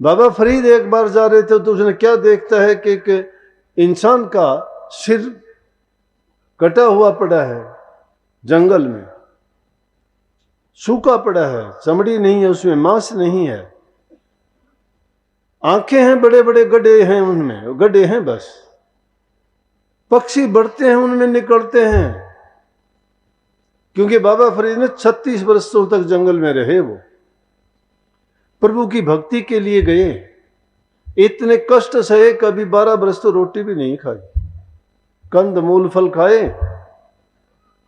बाबा फरीद एक बार जा रहे थे तो उसने क्या देखता है कि एक इंसान का सिर कटा हुआ पड़ा है, जंगल में सूखा पड़ा है, चमड़ी नहीं है उसमें, मांस नहीं है, आंखें हैं, बड़े बड़े गड्ढे हैं, उनमें गड्ढे हैं बस, पक्षी बढ़ते हैं उनमें, निकलते हैं। क्योंकि बाबा फरीद ने 36 वर्षों तक जंगल में रहे, वो प्रभु की भक्ति के लिए गए, इतने कष्ट सहे, कभी 12 वर्ष तो रोटी भी नहीं खाई, कंद मूल फल खाए,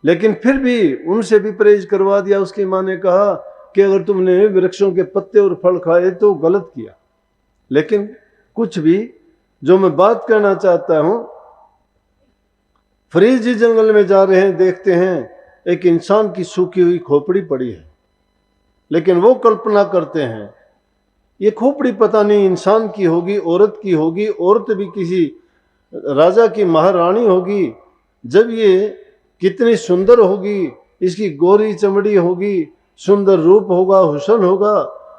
लेकिन फिर भी उनसे भी परहेज करवा दिया। उसकी मां ने कहा कि अगर तुमने वृक्षों के पत्ते और फल खाए तो गलत किया। लेकिन कुछ भी, जो मैं बात करना चाहता हूं, फरीद जी जंगल में जा रहे हैं, देखते हैं एक इंसान की सूखी हुई खोपड़ी पड़ी है, लेकिन वो कल्पना करते हैं ये खोपड़ी पता नहीं इंसान की होगी, औरत की होगी, औरत भी किसी राजा की महारानी होगी, जब ये कितनी सुंदर होगी, इसकी गोरी चमड़ी होगी, सुंदर रूप होगा, हुस्न होगा,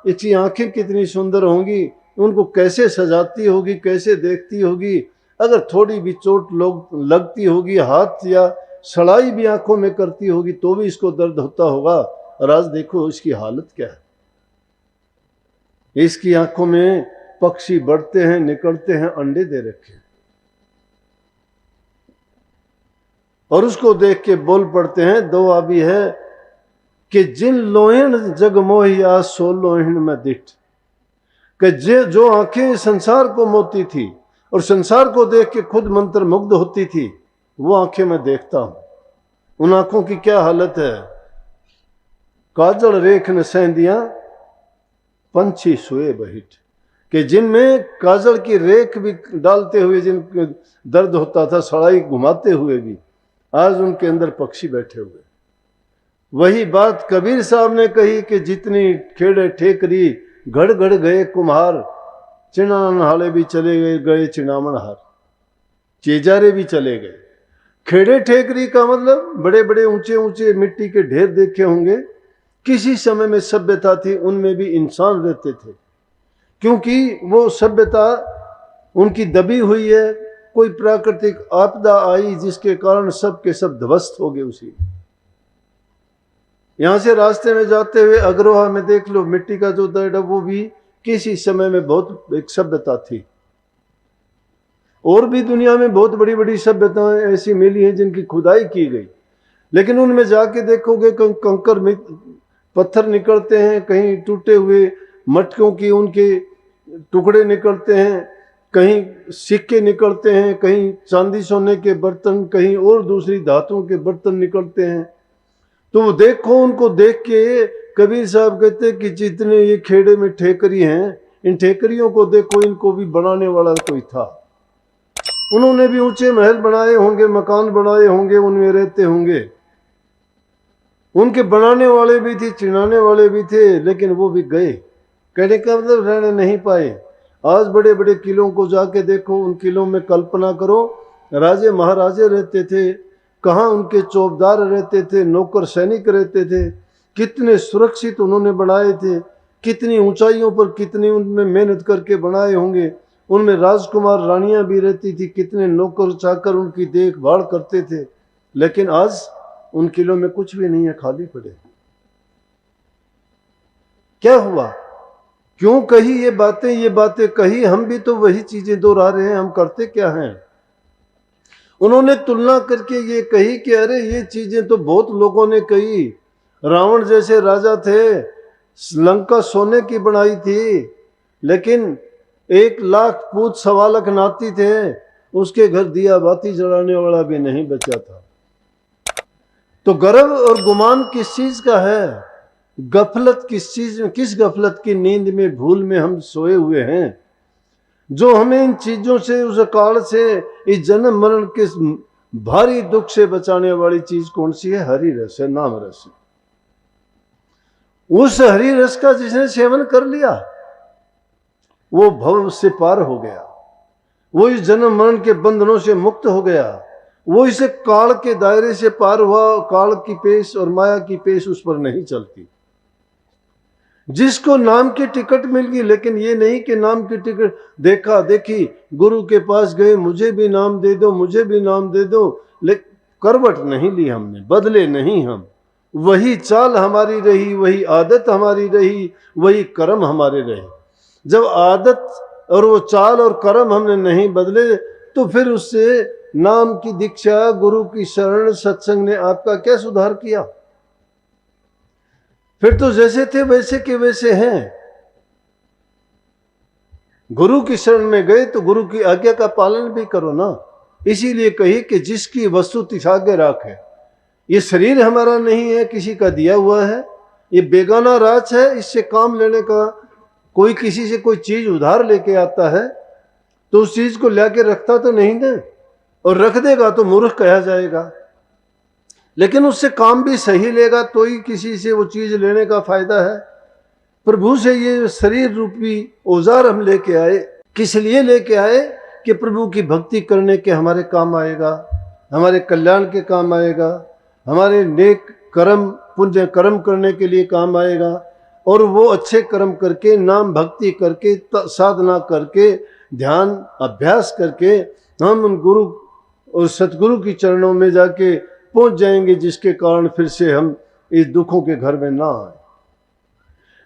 इसकी आंखें कितनी सुंदर होंगी, उनको कैसे सजाती होगी, कैसे देखती होगी, अगर थोड़ी भी चोट लगती होगी, हाथ या सड़ाई भी आंखों में करती होगी तो भी इसको दर्द होता होगा। और आज देखो इसकी हालत क्या है, इसकी आंखों में पक्षी बढ़ते हैं, निकलते हैं, अंडे दे रखे, और उसको देख के बोल पड़ते हैं, दो आबी है कि जिन लोहिण जग मोहिया सो लोहिण में दिठ, कि जो आंखें संसार को मोती थी और संसार को देख के खुद मंत्र मुग्ध होती थी, वो आंखें मैं देखता हूं। उन आंखों की क्या हालत है, काजल रेख न सेंदिया पंछी सोए बहिठ, कि जिनमें काजल की रेख भी डालते हुए जिन दर्द होता था, सड़ाई घुमाते हुए भी, आज उनके अंदर पक्षी बैठे हुए। वही बात कबीर साहब ने कही कि जितनी खेड़े ठेकरी घड़ घड़ गए कुम्हार, चिनान हाले भी चले गए चिनामन हार, चेजारे भी चले गए। खेड़े ठेकरी का मतलब बड़े बड़े ऊंचे ऊंचे मिट्टी के ढेर देखे होंगे, किसी समय में सभ्यता थी, उनमें भी इंसान रहते थे, क्योंकि वो सभ्यता उनकी दबी हुई है, कोई प्राकृतिक आपदा आई जिसके कारण सब के सब ध्वस्त हो गए। उसी यहां से रास्ते में जाते हुए अग्रोहा में देख लो, मिट्टी का जो दर्द है वो भी किसी समय में बहुत एक सभ्यता थी। और भी दुनिया में बहुत बड़ी बड़ी सभ्यताएं ऐसी मिली हैं जिनकी खुदाई की गई, लेकिन उनमें जाके देखोगे कंकर में पत्थर निकलते हैं, कहीं टूटे हुए मटकों की उनके टुकड़े निकलते हैं, कहीं सिक्के निकलते हैं, कहीं चांदी सोने के बर्तन, कहीं और दूसरी धातुओं के बर्तन निकलते हैं। तो वो देखो, उनको देख के कबीर साहब कहते कि जितने ये खेड़े में ठेकरी हैं, इन ठेकरियों को देखो, इनको भी बनाने वाला कोई था। उन्होंने भी ऊंचे महल बनाए होंगे, मकान बनाए होंगे, उनमें रहते होंगे, उनके बनाने वाले भी थे, चिनाने वाले भी थे, लेकिन वो भी गए। कहने का मतलब रहने नहीं पाए। आज बड़े बड़े किलों को जाके देखो, उन किलों में कल्पना करो राजे महाराजे रहते थे, कहाँ उनके चौबदार रहते थे, नौकर सैनिक रहते थे, कितने सुरक्षित उन्होंने बनाए थे, कितनी ऊंचाइयों पर कितनी उनमें मेहनत करके बनाए होंगे। उनमें राजकुमार रानियां भी रहती थी, कितने नौकर चाकर उनकी देखभाल करते थे। लेकिन आज उन किलों में कुछ भी नहीं है, खाली पड़े। क्या हुआ, क्यों कही ये बातें कही? हम भी तो वही चीजें दोहरा रहे हैं, हम करते क्या हैं? उन्होंने तुलना करके ये कही कि अरे ये चीजें तो बहुत लोगों ने कही, रावण जैसे राजा थे, लंका सोने की बनाई थी, लेकिन 1 लाख पूत 1.25 लाख नाती थे, उसके घर दिया बाती जलाने वाला भी नहीं बचा था। तो गर्व और गुमान किस चीज का है? गफलत किस चीज में, किस गफलत की नींद में, भूल में हम सोए हुए हैं, जो हमें इन चीजों से, उस काल से, इस जन्म मरण के भारी दुख से बचाने वाली चीज कौन सी है? हरि रस है, नाम रस। उस हरि रस का जिसने सेवन कर लिया वो भव से पार हो गया, वो इस जन्म मरण के बंधनों से मुक्त हो गया, वो इस काल के दायरे से पार हुआ। काल की पेश और माया की पेश उस पर नहीं चलती। जिसको नाम की टिकट मिल गई, लेकिन ये नहीं कि नाम की टिकट देखा देखी, गुरु के पास गए, मुझे भी नाम दे दो, मुझे भी नाम दे दो, लेकिन करवट नहीं ली हमने, बदले नहीं हम। वही चाल हमारी रही, वही आदत हमारी रही, वही कर्म हमारे रहे। जब आदत और वो चाल और कर्म हमने नहीं बदले, तो फिर उससे नाम की दीक्षा, गुरु की शरण, सत्संग ने आपका क्या सुधार किया? फिर तो जैसे थे वैसे के वैसे हैं। गुरु की शरण में गए तो गुरु की आज्ञा का पालन भी करो ना। इसीलिए कही कि जिसकी वस्तु तिसागे राखे। ये शरीर हमारा नहीं है, किसी का दिया हुआ है, ये बेगाना राज है। इससे काम लेने का, कोई किसी से कोई चीज उधार लेके आता है तो उस चीज को लेके रखता तो नहीं ना, और रख देगा तो मूर्ख कहा जाएगा। लेकिन उससे काम भी सही लेगा तो ही किसी से वो चीज लेने का फायदा है। प्रभु से ये शरीर रूपी औजार हम लेके आए, किस लिए लेके आए? कि प्रभु की भक्ति करने के हमारे काम आएगा, हमारे कल्याण के काम आएगा, हमारे नेक कर्म, पुण्य कर्म करने के लिए काम आएगा। और वो अच्छे कर्म करके, नाम भक्ति करके, साधना करके, ध्यान अभ्यास करके हम उन गुरु और सतगुरु की चरणों में जाके पहुंच जाएंगे, जिसके कारण फिर से हम इस दुखों के घर में ना आए।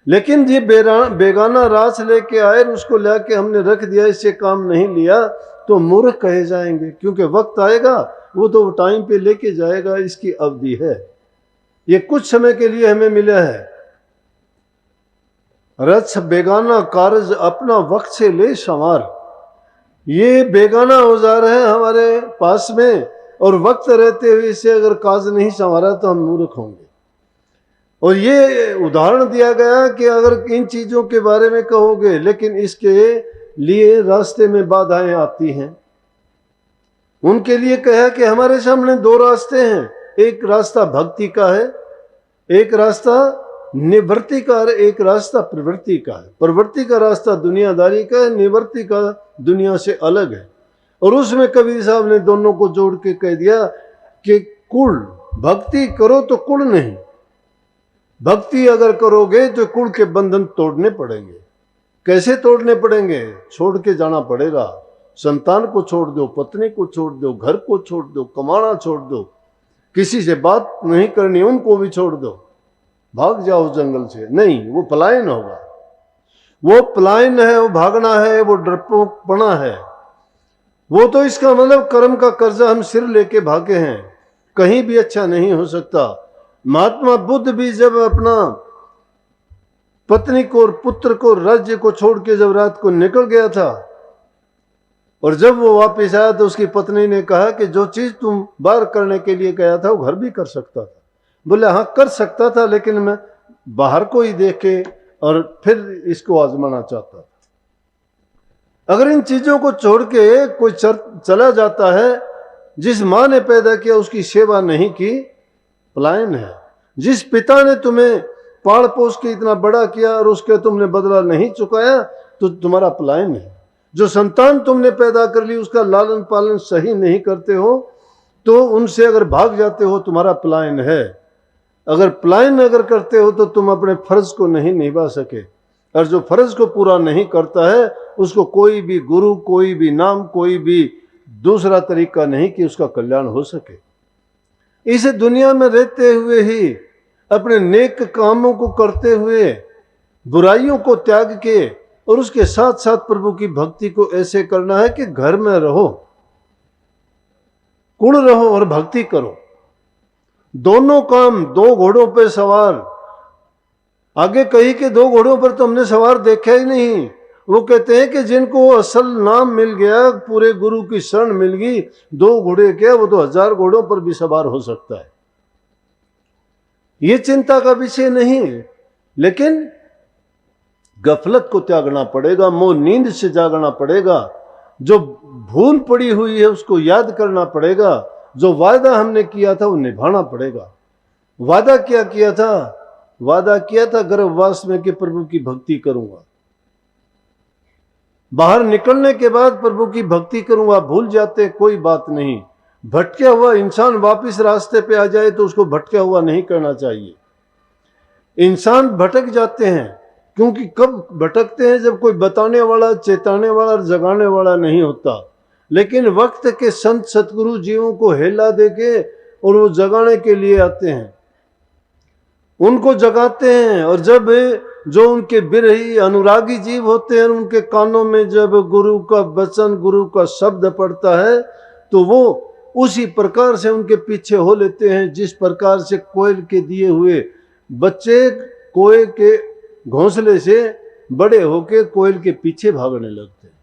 लेकिन ये बेगाना रास लेके आए, उसको लेके हमने रख दिया, इससे काम नहीं लिया, तो मूर्ख कहे जाएंगे। क्योंकि वक्त आएगा, वो तो टाइम पे लेके जाएगा, इसकी अवधि है। ये कुछ समय के लिए हमें मिला है। रथ बेगाना कारज अपना वक्त से ले संवार। ये बेगाना औजार है हमारे पास में, और वक्त रहते हुए इसे अगर काज नहीं संवारा तो हम मूर्ख होंगे। और ये उदाहरण दिया गया कि अगर इन चीजों के बारे में कहोगे, लेकिन इसके लिए रास्ते में बाधाएं आती हैं। उनके लिए कहा कि हमारे सामने दो रास्ते हैं, एक रास्ता भक्ति का है, एक रास्ता निवृत्ति का है, एक रास्ता प्रवृत्ति का है। प्रवृत्ति का रास्ता दुनियादारी का है, निवृत्ति का दुनिया से अलग है। और उसमें कबीर साहब ने दोनों को जोड़ के कह दिया कि कुल भक्ति करो तो कुल नहीं, भक्ति अगर करोगे तो कुल के बंधन तोड़ने पड़ेंगे। कैसे तोड़ने पड़ेंगे? छोड़ के जाना पड़ेगा। संतान को छोड़ दो, पत्नी को छोड़ दो, घर को छोड़ दो, कमाना छोड़ दो, किसी से बात नहीं करनी, उनको भी छोड़ दो, भाग जाओ जंगल से। नहीं, वो पलायन होगा। वो पलायन है, वो भागना है, वो डरपोकपना है। वो तो इसका मतलब कर्म का कर्जा हम सिर लेके भागे हैं, कहीं भी अच्छा नहीं हो सकता। महात्मा बुद्ध भी जब अपना पत्नी को और पुत्र को, राज्य को छोड़ के जब रात को निकल गया था, और जब वो वापस आया तो उसकी पत्नी ने कहा कि जो चीज तुम बाहर करने के लिए गया था वो घर भी कर सकता था। बोले हाँ कर सकता था, लेकिन मैं बाहर को ही देख के और फिर इसको आजमाना चाहता था। अगर इन चीजों को छोड़ के कोई चला जाता है, जिस माँ ने पैदा किया उसकी सेवा नहीं की, पलायन है। जिस पिता ने तुम्हें पाल पोस के इतना बड़ा किया और उसके तुमने बदला नहीं चुकाया, तो तुम्हारा पलायन है। जो संतान तुमने पैदा कर ली, उसका लालन पालन सही नहीं करते हो, तो उनसे अगर भाग जाते हो, तुम्हारा पलायन है। अगर पलायन अगर करते हो तो तुम अपने फर्ज को नहीं निभा सके, और जो फर्ज को पूरा नहीं करता है उसको कोई भी गुरु, कोई भी नाम, कोई भी दूसरा तरीका नहीं कि उसका कल्याण हो सके। इस दुनिया में रहते हुए ही अपने नेक कामों को करते हुए, बुराइयों को त्याग के, और उसके साथ साथ प्रभु की भक्ति को ऐसे करना है कि घर में रहो, कुल रहो और भक्ति करो। दोनों काम, दो घोड़ों पर सवार। आगे कही कि दो घोड़ों पर तो हमने सवार देखा ही नहीं। वो कहते हैं कि जिनको असल नाम मिल गया, पूरे गुरु की शरण मिल गई, दो घोड़े क्या, वो तो 1000 घोड़ों पर भी सवार हो सकता है। ये चिंता का विषय नहीं। लेकिन गफलत को त्यागना पड़ेगा, मोह नींद से जागना पड़ेगा, जो भूल पड़ी हुई है उसको याद करना पड़ेगा, जो वादा हमने किया था वो निभाना पड़ेगा। वादा क्या किया था? वादा किया था गर्भवास में कि प्रभु की भक्ति करूंगा, बाहर निकलने के बाद प्रभु की भक्ति करूंगा। भूल जाते कोई बात नहीं, भटका हुआ इंसान वापस रास्ते पे आ जाए तो उसको भटका हुआ नहीं करना चाहिए। इंसान भटक जाते हैं, क्योंकि कब भटकते हैं जब कोई बताने वाला, चेताने वाला, जगाने वाला नहीं होता। लेकिन वक्त के संत सतगुरु जीवों को हेला देके और वो जगाने के लिए आते हैं, उनको जगाते हैं। और जब जो उनके बिरही अनुरागी जीव होते हैं, उनके कानों में जब गुरु का वचन, गुरु का शब्द पड़ता है, तो वो उसी प्रकार से उनके पीछे हो लेते हैं जिस प्रकार से कोयल के दिए हुए बच्चे कोयल के घोंसले से बड़े होके कोयल के पीछे भागने लगते हैं।